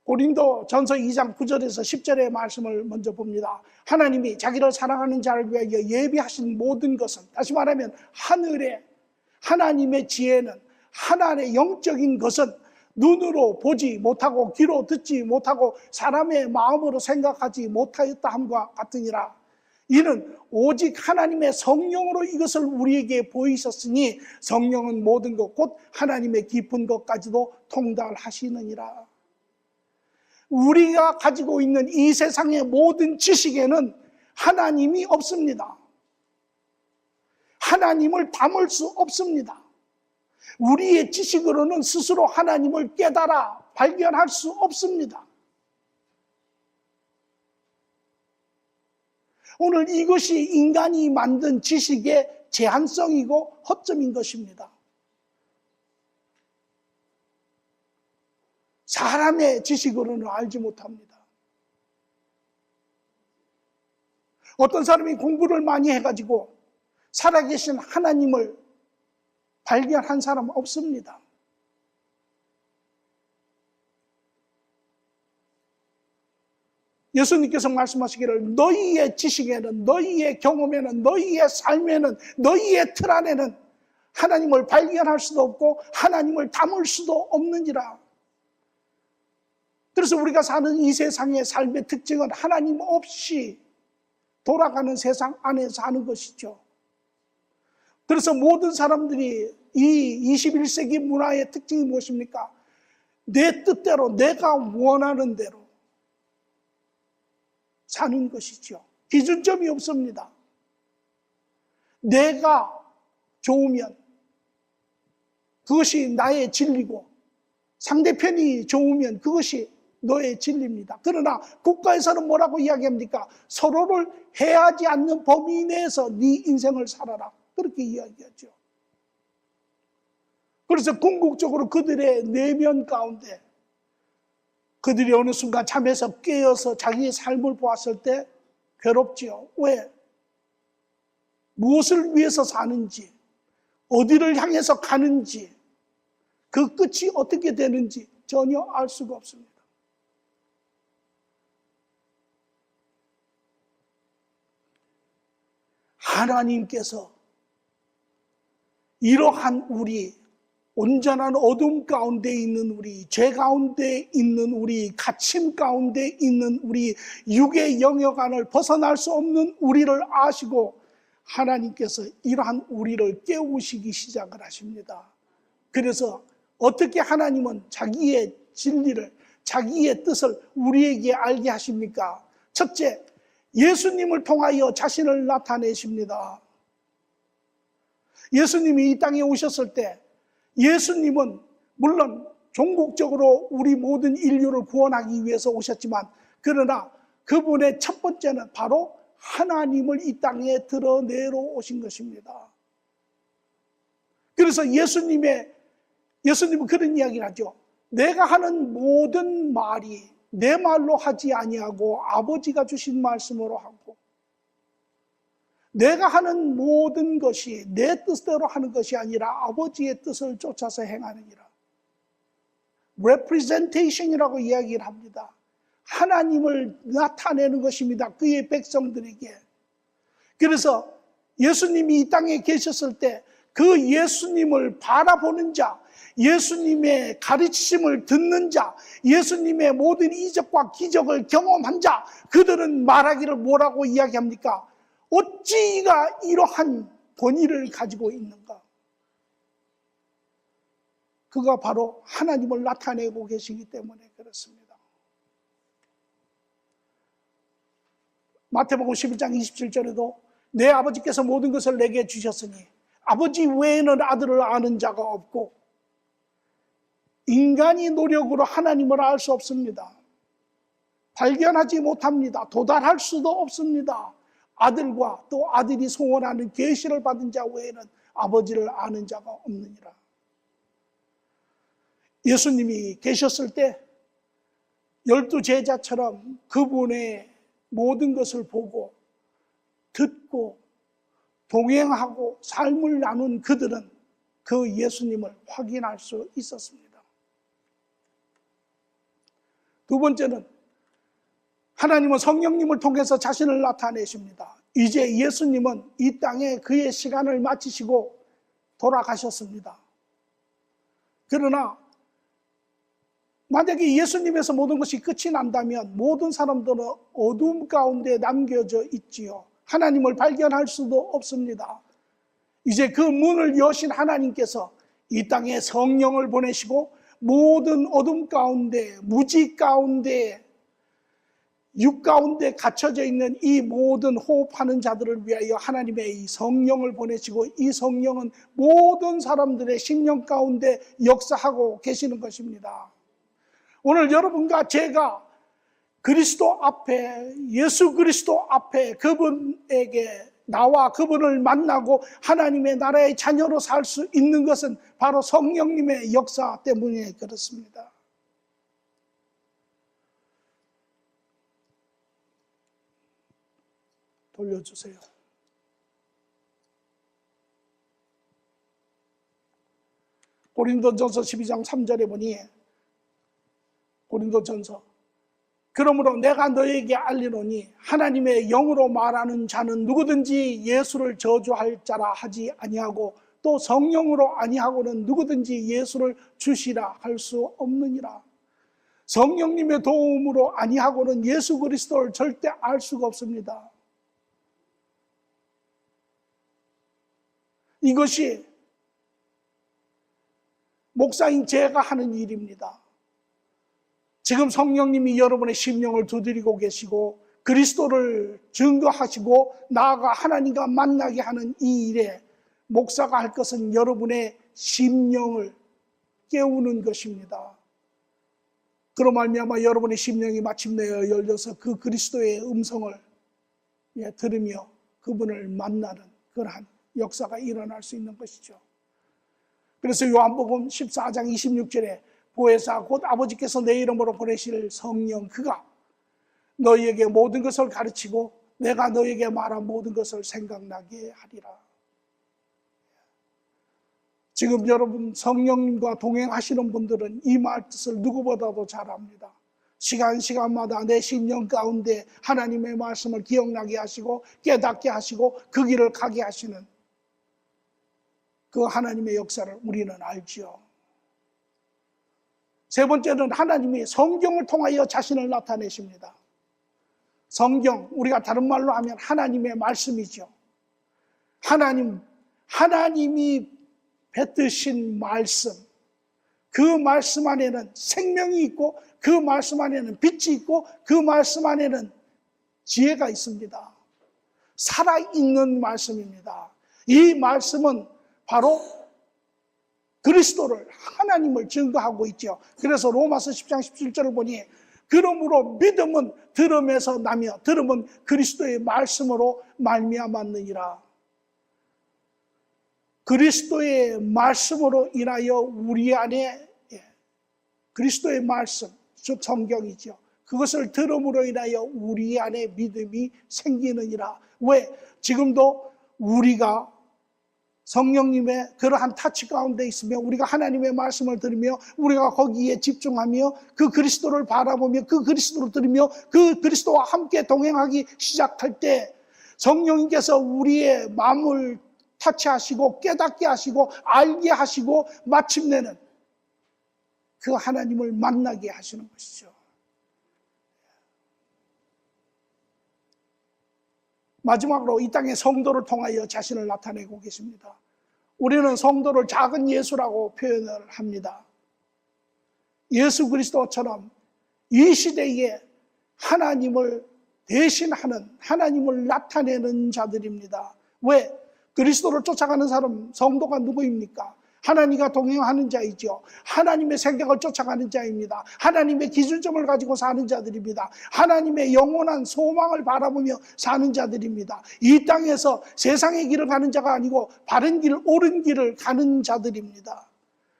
Speaker 1: 고린도 전서 2장 9절에서 10절의 말씀을 먼저 봅니다. 하나님이 자기를 사랑하는 자를 위하여 예비하신 모든 것은, 다시 말하면 하늘에 하나님의 지혜는, 하나님의 영적인 것은 눈으로 보지 못하고 귀로 듣지 못하고 사람의 마음으로 생각하지 못하였다 함과 같으니라. 이는 오직 하나님의 성령으로 이것을 우리에게 보이셨으니 성령은 모든 것 곧 하나님의 깊은 것까지도 통달하시느니라. 우리가 가지고 있는 이 세상의 모든 지식에는 하나님이 없습니다. 하나님을 담을 수 없습니다. 우리의 지식으로는 스스로 하나님을 깨달아 발견할 수 없습니다. 오늘 이것이 인간이 만든 지식의 제한성이고 허점인 것입니다. 사람의 지식으로는 알지 못합니다. 어떤 사람이 공부를 많이 해가지고 살아계신 하나님을 발견한 사람 없습니다. 예수님께서 말씀하시기를 너희의 지식에는, 너희의 경험에는, 너희의 삶에는, 너희의 틀 안에는 하나님을 발견할 수도 없고 하나님을 담을 수도 없느니라. 그래서 우리가 사는 이 세상의 삶의 특징은 하나님 없이 돌아가는 세상 안에 사는 것이죠. 그래서 모든 사람들이 이 21세기 문화의 특징이 무엇입니까? 내 뜻대로, 내가 원하는 대로 사는 것이죠. 기준점이 없습니다. 내가 좋으면 그것이 나의 진리고 상대편이 좋으면 그것이 너의 진리입니다. 그러나 국가에서는 뭐라고 이야기합니까? 서로를 해하지 않는 범위 내에서 네 인생을 살아라. 그렇게 이야기하죠. 그래서 궁극적으로 그들의 내면 가운데 그들이 어느 순간 잠에서 깨어서 자기의 삶을 보았을 때 괴롭지요. 왜? 무엇을 위해서 사는지, 어디를 향해서 가는지, 그 끝이 어떻게 되는지 전혀 알 수가 없습니다. 하나님께서 이러한 우리, 온전한 어둠 가운데 있는 우리, 죄 가운데 있는 우리, 갇힘 가운데 있는 우리, 육의 영역 안을 벗어날 수 없는 우리를 아시고 하나님께서 이러한 우리를 깨우시기 시작을 하십니다. 그래서 어떻게 하나님은 자기의 진리를, 자기의 뜻을 우리에게 알게 하십니까? 첫째, 예수님을 통하여 자신을 나타내십니다. 예수님이 이 땅에 오셨을 때 예수님은 물론 종국적으로 우리 모든 인류를 구원하기 위해서 오셨지만 그러나 그분의 첫 번째는 바로 하나님을 이 땅에 드러내러 오신 것입니다. 그래서 예수님은 그런 이야기를 하죠. 내가 하는 모든 말이 내 말로 하지 아니하고 아버지가 주신 말씀으로 하고, 내가 하는 모든 것이 내 뜻대로 하는 것이 아니라 아버지의 뜻을 쫓아서 행하느니라. representation이라고 이야기를 합니다. 하나님을 나타내는 것입니다. 그의 백성들에게. 그래서 예수님이 이 땅에 계셨을 때 그 예수님을 바라보는 자, 예수님의 가르치심을 듣는 자, 예수님의 모든 이적과 기적을 경험한 자, 그들은 말하기를 뭐라고 이야기합니까? 어찌 이가 이러한 권위를 가지고 있는가? 그가 바로 하나님을 나타내고 계시기 때문에 그렇습니다. 마태복음 11장 27절에도 내 아버지께서 모든 것을 내게 주셨으니 아버지 외에는 아들을 아는 자가 없고, 인간이 노력으로 하나님을 알 수 없습니다. 발견하지 못합니다. 도달할 수도 없습니다. 아들과 또 아들이 소원하는 계시를 받은 자 외에는 아버지를 아는 자가 없느니라. 예수님이 계셨을 때 12제자처럼 그분의 모든 것을 보고 듣고 동행하고 삶을 나눈 그들은 그 예수님을 확인할 수 있었습니다. 두 번째는 하나님은 성령님을 통해서 자신을 나타내십니다. 이제 예수님은 이 땅에 그의 시간을 마치시고 돌아가셨습니다. 그러나 만약에 예수님에서 모든 것이 끝이 난다면 모든 사람들은 어둠 가운데 남겨져 있지요. 하나님을 발견할 수도 없습니다. 이제 그 문을 여신 하나님께서 이 땅에 성령을 보내시고 모든 어둠 가운데, 무지 가운데, 육 가운데 갇혀져 있는 이 모든 호흡하는 자들을 위하여 하나님의 이 성령을 보내시고, 이 성령은 모든 사람들의 심령 가운데 역사하고 계시는 것입니다. 오늘 여러분과 제가 그리스도 앞에, 예수 그리스도 앞에 그분에게 나와 그분을 만나고 하나님의 나라의 자녀로 살 수 있는 것은 바로 성령님의 역사 때문에 그렇습니다. 돌려주세요. 고린도전서 12장 3절에 보니, 고린도전서, 그러므로 내가 너에게 알리노니 하나님의 영으로 말하는 자는 누구든지 예수를 저주할 자라 하지 아니하고 또 성령으로 아니하고는 누구든지 예수를 주시라 할 수 없느니라. 성령님의 도움으로 아니하고는 예수 그리스도를 절대 알 수가 없습니다. 이것이 목사인 제가 하는 일입니다. 지금 성령님이 여러분의 심령을 두드리고 계시고 그리스도를 증거하시고 나아가 하나님과 만나게 하는 이 일에 목사가 할 것은 여러분의 심령을 깨우는 것입니다. 그로 말미암아 여러분의 심령이 마침내 열려서 그 그리스도의 음성을 들으며 그분을 만나는 그러한 역사가 일어날 수 있는 것이죠. 그래서 요한복음 14장 26절에 보혜사 곧 아버지께서 내 이름으로 보내실 성령 그가 너희에게 모든 것을 가르치고 내가 너희에게 말한 모든 것을 생각나게 하리라. 지금 여러분 성령님과 동행하시는 분들은 이 말 뜻을 누구보다도 잘 압니다. 시간마다 내 심령 가운데 하나님의 말씀을 기억나게 하시고 깨닫게 하시고 그 길을 가게 하시는 그 하나님의 역사를 우리는 알지요. 세 번째는 하나님이 성경을 통하여 자신을 나타내십니다. 성경, 우리가 다른 말로 하면 하나님의 말씀이죠. 하나님이 뱉으신 말씀, 그 말씀 안에는 생명이 있고 그 말씀 안에는 빛이 있고 그 말씀 안에는 지혜가 있습니다. 살아있는 말씀입니다. 이 말씀은 바로 그리스도를, 하나님을 증거하고 있죠. 그래서 로마서 10장 17절을 보니 그러므로 믿음은 들음에서 나며 들음은 그리스도의 말씀으로 말미암았느니라. 그리스도의 말씀으로 인하여 우리 안에 그리스도의 말씀, 즉 성경이죠. 그 그것을 들음으로 인하여 우리 안에 믿음이 생기느니라. 왜? 지금도 우리가 성령님의 그러한 타치 가운데 있으며 우리가 하나님의 말씀을 들으며 우리가 거기에 집중하며 그 그리스도를 바라보며 그 그리스도를 들으며 그 그리스도와 함께 동행하기 시작할 때 성령님께서 우리의 마음을 타치하시고 깨닫게 하시고 알게 하시고 마침내는 그 하나님을 만나게 하시는 것이죠. 마지막으로 이 땅의 성도를 통하여 자신을 나타내고 계십니다. 우리는 성도를 작은 예수라고 표현을 합니다. 예수 그리스도처럼 이 시대에 하나님을 대신하는, 하나님을 나타내는 자들입니다. 왜? 그리스도를 쫓아가는 사람, 성도가 누구입니까? 하나님과 동행하는 자이죠. 하나님의 생각을 쫓아가는 자입니다. 하나님의 기준점을 가지고 사는 자들입니다. 하나님의 영원한 소망을 바라보며 사는 자들입니다. 이 땅에서 세상의 길을 가는 자가 아니고 바른 길, 옳은 길을 가는 자들입니다.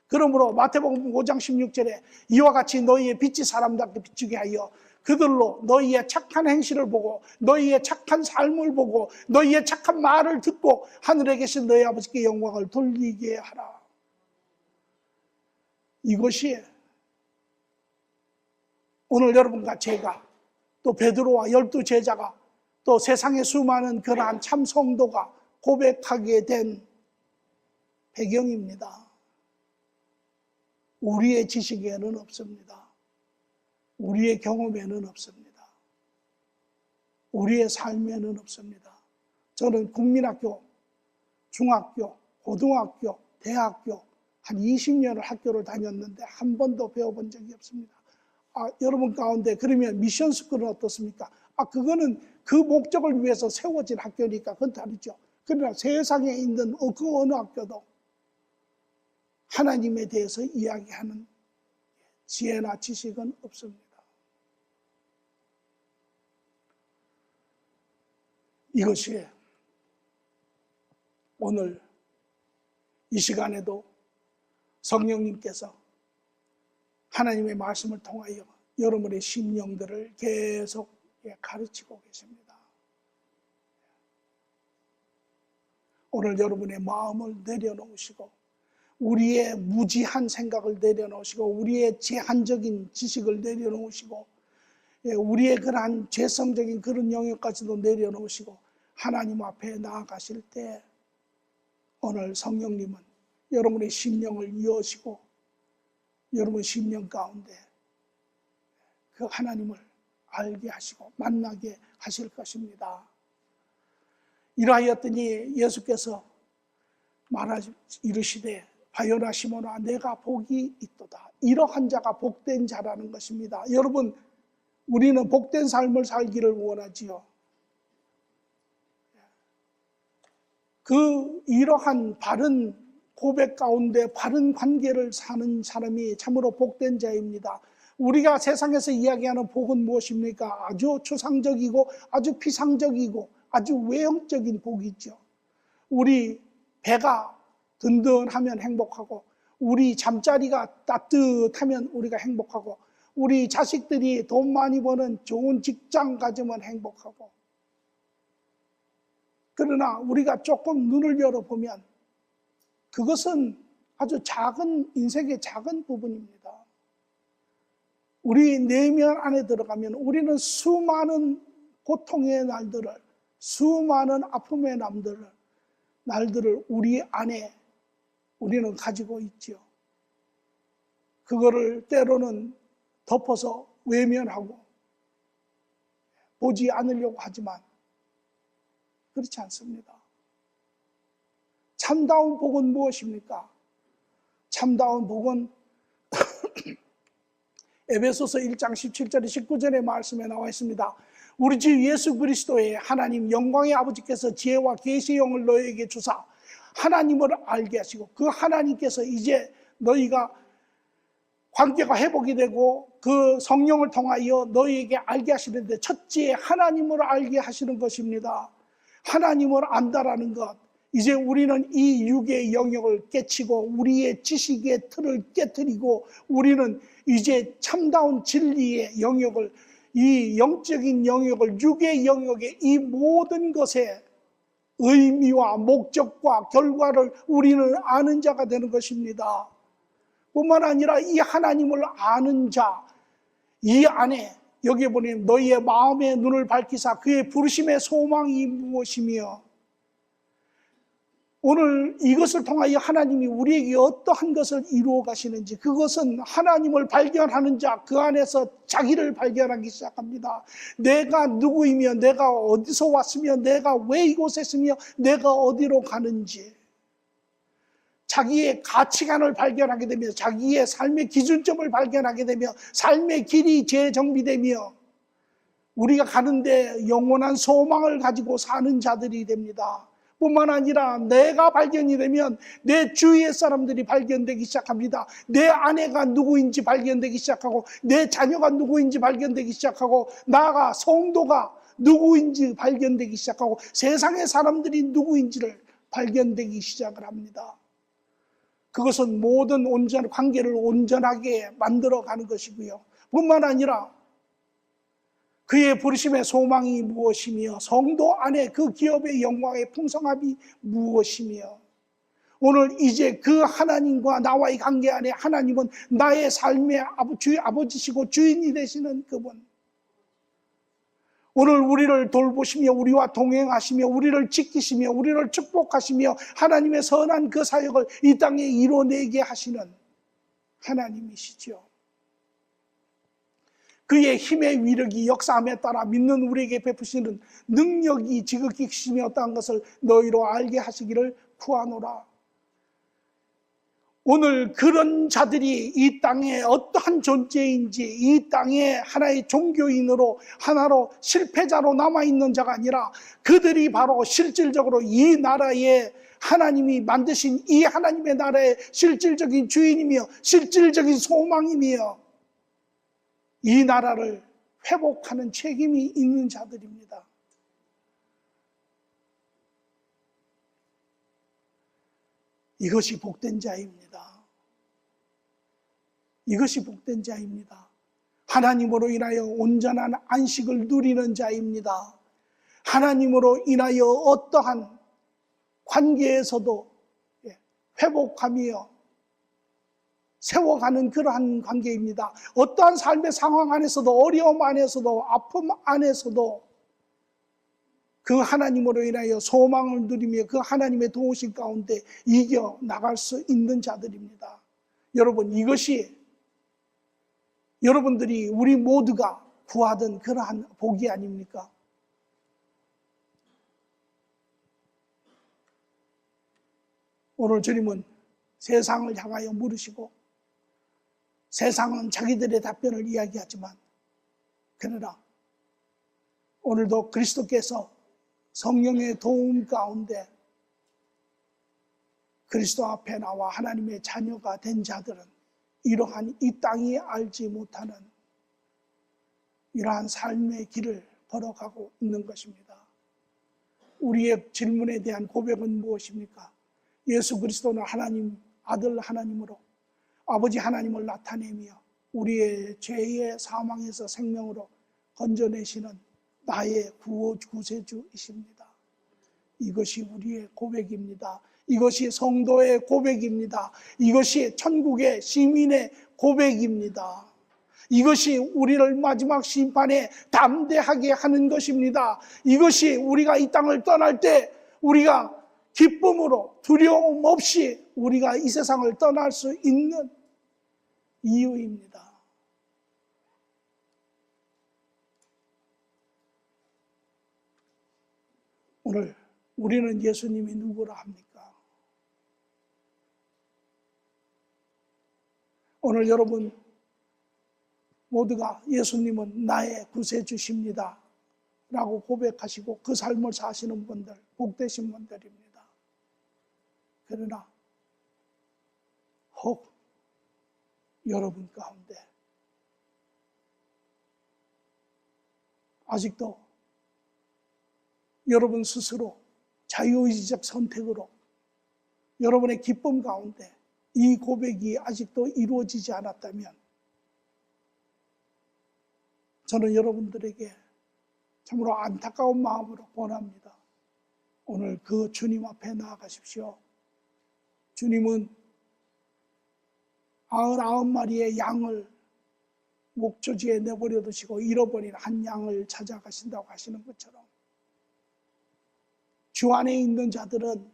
Speaker 1: 그러므로 마태복음 5장 16절에 이와 같이 너희의 빛이 사람들에게 비추게 하여 그들로 너희의 착한 행실을 보고 너희의 착한 삶을 보고 너희의 착한 말을 듣고 하늘에 계신 너희 아버지께 영광을 돌리게 하라. 이것이 오늘 여러분과 제가 또 베드로와 12 제자가 또 세상의 수많은 그러한 참 성도가 고백하게 된 배경입니다. 우리의 지식에는 없습니다. 우리의 경험에는 없습니다. 우리의 삶에는 없습니다. 저는 국민학교, 중학교, 고등학교, 대학교 한 20년을 학교를 다녔는데 한 번도 배워본 적이 없습니다. 여러분 가운데 그러면 미션 스쿨은 어떻습니까? 그거는 그 목적을 위해서 세워진 학교니까 그건 다르죠. 그러나 세상에 있는 그 어느 학교도 하나님에 대해서 이야기하는 지혜나 지식은 없습니다. 이것이 오늘 이 시간에도 성령님께서 하나님의 말씀을 통하여 여러분의 심령들을 계속 가르치고 계십니다. 오늘 여러분의 마음을 내려놓으시고 우리의 무지한 생각을 내려놓으시고 우리의 제한적인 지식을 내려놓으시고 우리의 그러한 죄성적인 그런 영역까지도 내려놓으시고 하나님 앞에 나아가실 때 오늘 성령님은 여러분의 심령을 여시고 여러분 심령 가운데 그 하나님을 알게 하시고 만나게 하실 것입니다. 이러하였더니 예수께서 이르시되 바요나 시몬아 내가 복이 있도다. 이러한 자가 복된 자라는 것입니다. 여러분 우리는 복된 삶을 살기를 원하지요. 이러한 바른 고백 가운데 바른 관계를 사는 사람이 참으로 복된 자입니다. 우리가 세상에서 이야기하는 복은 무엇입니까? 아주 추상적이고 아주 피상적이고 아주 외형적인 복이죠. 우리 배가 든든하면 행복하고 우리 잠자리가 따뜻하면 우리가 행복하고 우리 자식들이 돈 많이 버는 좋은 직장 가지면 행복하고 그러나 우리가 조금 눈을 열어보면 그것은 아주 작은 인생의 작은 부분입니다. 우리 내면 안에 들어가면 우리는 수많은 고통의 날들을 수많은 아픔의 날들을 우리 안에 우리는 가지고 있죠. 그거를 때로는 덮어서 외면하고 보지 않으려고 하지만 그렇지 않습니다. 참다운 복은 무엇입니까? 참다운 복은 에베소서 1장 17절에 19절의 말씀에 나와 있습니다. 우리 주 예수 그리스도의 하나님 영광의 아버지께서 지혜와 계시의 영을 너희에게 주사 하나님을 알게 하시고 그 하나님께서 이제 너희가 관계가 회복이 되고 그 성령을 통하여 너희에게 알게 하시는데 첫째 하나님을 알게 하시는 것입니다. 하나님을 안다라는 것, 이제 우리는 이 육의 영역을 깨치고 우리의 지식의 틀을 깨트리고 우리는 이제 참다운 진리의 영역을 이 영적인 영역을, 육의 영역의 이 모든 것에 의미와 목적과 결과를 우리는 아는 자가 되는 것입니다. 뿐만 아니라 이 하나님을 아는 자, 이 안에 여기에 보면 너희의 마음의 눈을 밝히사 그의 부르심의 소망이 무엇이며, 오늘 이것을 통하여 하나님이 우리에게 어떠한 것을 이루어 가시는지, 그것은 하나님을 발견하는 자, 그 안에서 자기를 발견하기 시작합니다. 내가 누구이며, 내가 어디서 왔으며, 내가 왜 이곳에 있으며, 내가 어디로 가는지, 자기의 가치관을 발견하게 되며, 자기의 삶의 기준점을 발견하게 되며, 삶의 길이 재정비되며, 우리가 가는데 영원한 소망을 가지고 사는 자들이 됩니다. 뿐만 아니라 내가 발견이 되면 내 주위의 사람들이 발견되기 시작합니다. 내 아내가 누구인지 발견되기 시작하고, 내 자녀가 누구인지 발견되기 시작하고, 나아가 성도가 누구인지 발견되기 시작하고, 세상의 사람들이 누구인지를 발견되기 시작을 합니다. 그것은 모든 관계를 온전하게 만들어가는 것이고요. 뿐만 아니라 그의 부르심의 소망이 무엇이며, 성도 안에 그 기업의 영광의 풍성함이 무엇이며, 오늘 이제 그 하나님과 나와의 관계 안에 하나님은 나의 삶의 아버지시고 주인이 되시는 그분, 오늘 우리를 돌보시며 우리와 동행하시며 우리를 지키시며 우리를 축복하시며 하나님의 선한 그 사역을 이 땅에 이뤄내게 하시는 하나님이시죠. 그의 힘의 위력이 역사함에 따라 믿는 우리에게 베푸시는 능력이 지극히 크심이 어떠한 것을 너희로 알게 하시기를 구하노라. 오늘 그런 자들이 이 땅에 어떠한 존재인지, 이 땅에 하나의 종교인으로, 하나로 실패자로 남아있는 자가 아니라 그들이 바로 실질적으로 이 나라에 하나님이 만드신 이 하나님의 나라의 실질적인 주인이며 실질적인 소망이며 이 나라를 회복하는 책임이 있는 자들입니다. 이것이 복된 자입니다. 이것이 복된 자입니다. 하나님으로 인하여 온전한 안식을 누리는 자입니다. 하나님으로 인하여 어떠한 관계에서도 회복하며 세워가는 그러한 관계입니다. 어떠한 삶의 상황 안에서도, 어려움 안에서도, 아픔 안에서도 그 하나님으로 인하여 소망을 누리며 그 하나님의 도우심 가운데 이겨 나갈 수 있는 자들입니다. 여러분, 이것이 여러분들이, 우리 모두가 구하던 그러한 복이 아닙니까? 오늘 주님은 세상을 향하여 물으시고, 세상은 자기들의 답변을 이야기하지만, 그러나 오늘도 그리스도께서 성령의 도움 가운데 그리스도 앞에 나와 하나님의 자녀가 된 자들은 이러한 이 땅이 알지 못하는 이러한 삶의 길을 걸어가고 있는 것입니다. 우리의 질문에 대한 고백은 무엇입니까? 예수 그리스도는 하나님, 아들 하나님으로 아버지 하나님을 나타내며 우리의 죄의 사망에서 생명으로 건져내시는 나의 구세주이십니다. 이것이 우리의 고백입니다. 이것이 성도의 고백입니다. 이것이 천국의 시민의 고백입니다. 이것이 우리를 마지막 심판에 담대하게 하는 것입니다. 이것이 우리가 이 땅을 떠날 때 우리가 기쁨으로 두려움 없이 우리가 이 세상을 떠날 수 있는 이유입니다. 오늘 우리는 예수님이 누구라 합니까? 오늘 여러분 모두가 예수님은 나의 구세주십니다 라고 고백하시고 그 삶을 사시는 분들, 복되신 분들입니다. 그러나 혹 여러분 가운데 아직도 여러분 스스로 자유의지적 선택으로 여러분의 기쁨 가운데 이 고백이 아직도 이루어지지 않았다면 저는 여러분들에게 참으로 안타까운 마음으로 권합니다. 오늘 그 주님 앞에 나아가십시오. 주님은 99마리의 양을 목초지에 내버려 두시고 잃어버린 한 양을 찾아가신다고 하시는 것처럼 주 안에 있는 자들은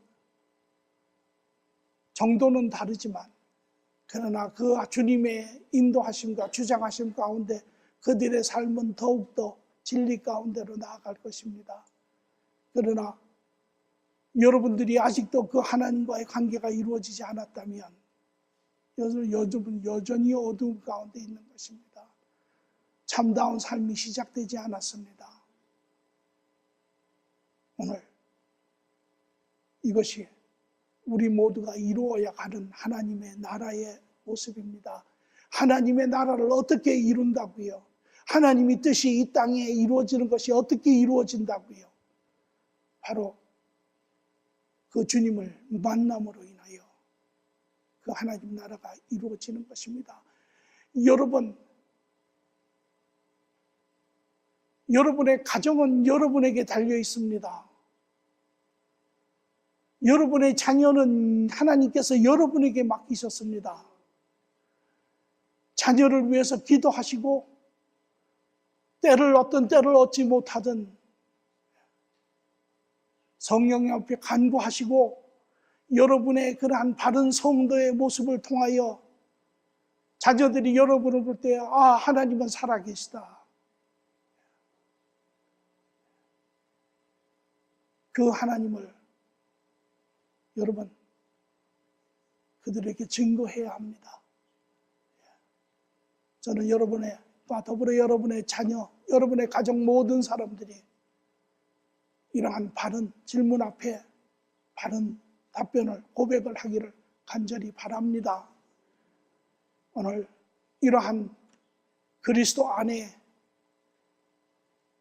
Speaker 1: 정도는 다르지만 그러나 그 주님의 인도하심과 주장하심 가운데 그들의 삶은 더욱더 진리 가운데로 나아갈 것입니다. 그러나 여러분들이 아직도 그 하나님과의 관계가 이루어지지 않았다면 여전히 어두움 가운데 있는 것입니다. 참다운 삶이 시작되지 않았습니다. 오늘 이것이 우리 모두가 이루어야 하는 하나님의 나라의 모습입니다. 하나님의 나라를 어떻게 이룬다고요? 하나님의 뜻이 이 땅에 이루어지는 것이 어떻게 이루어진다고요? 바로 그 주님을 만남으로 인하여 그 하나님 나라가 이루어지는 것입니다. 여러분의 가정은 여러분에게 달려 있습니다. 여러분의 자녀는 하나님께서 여러분에게 맡기셨습니다. 자녀를 위해서 기도하시고 어떤 때를 얻지 못하든 성령 앞에 간구하시고 여러분의 그러한 바른 성도의 모습을 통하여 자녀들이 여러분을 볼 때 하나님은 살아계시다. 그 하나님을 여러분 그들에게 증거해야 합니다. 저는 여러분과 더불어 여러분의 자녀, 여러분의 가정 모든 사람들이 이러한 바른 질문 앞에 바른 답변을 고백을 하기를 간절히 바랍니다. 오늘 이러한 그리스도 안에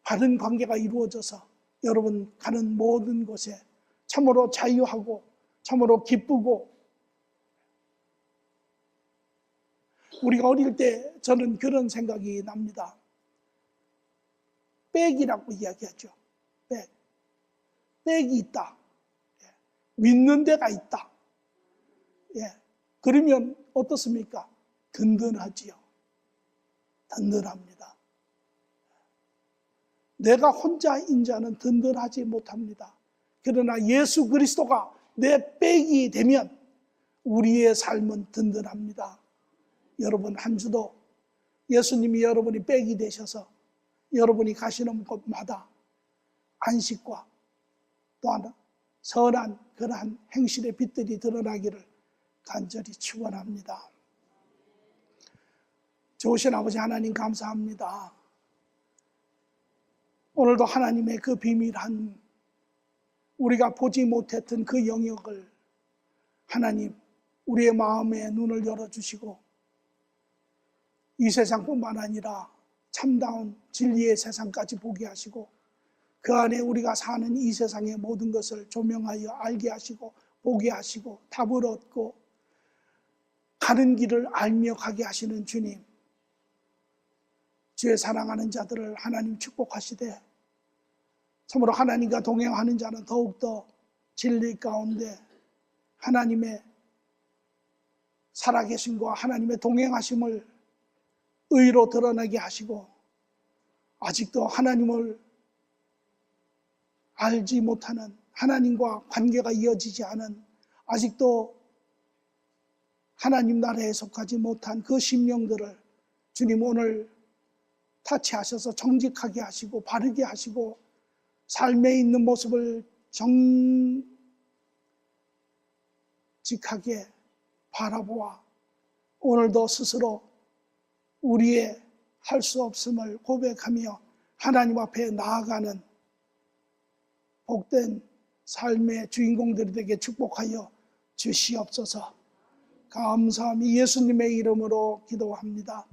Speaker 1: 바른 관계가 이루어져서 여러분 가는 모든 곳에 참으로 자유하고 참으로 기쁘고 우리가 어릴 때 저는 그런 생각이 납니다. 백이라고 이야기하죠. 백이 있다. 믿는 데가 있다. 그러면 어떻습니까? 든든하지요. 든든합니다. 내가 혼자인 자는 든든하지 못합니다. 그러나 예수 그리스도가 내 백이 되면 우리의 삶은 든든합니다. 여러분 한 주도 예수님이 여러분이 백이 되셔서 여러분이 가시는 곳마다 안식과 또한 선한 그러한 행실의 빛들이 드러나기를 간절히 축원합니다. 좋으신 아버지 하나님 감사합니다. 오늘도 하나님의 그 비밀한 우리가 보지 못했던 그 영역을 하나님 우리의 마음의 눈을 열어주시고 이 세상뿐만 아니라 참다운 진리의 세상까지 보게 하시고 그 안에 우리가 사는 이 세상의 모든 것을 조명하여 알게 하시고 보게 하시고 답을 얻고 가는 길을 알며 가게 하시는 주님, 주의 사랑하는 자들을 하나님 축복하시되 참으로 하나님과 동행하는 자는 더욱더 진리 가운데 하나님의 살아계심과 하나님의 동행하심을 의로 드러나게 하시고 아직도 하나님을 알지 못하는 하나님과 관계가 이어지지 않은 아직도 하나님 나라에 속하지 못한 그 심령들을 주님 오늘 타치하셔서 정직하게 하시고 바르게 하시고 삶에 있는 모습을 정직하게 바라보아 오늘도 스스로 우리의 할 수 없음을 고백하며 하나님 앞에 나아가는 복된 삶의 주인공들이 되게 축복하여 주시옵소서. 감사함이 예수님의 이름으로 기도합니다.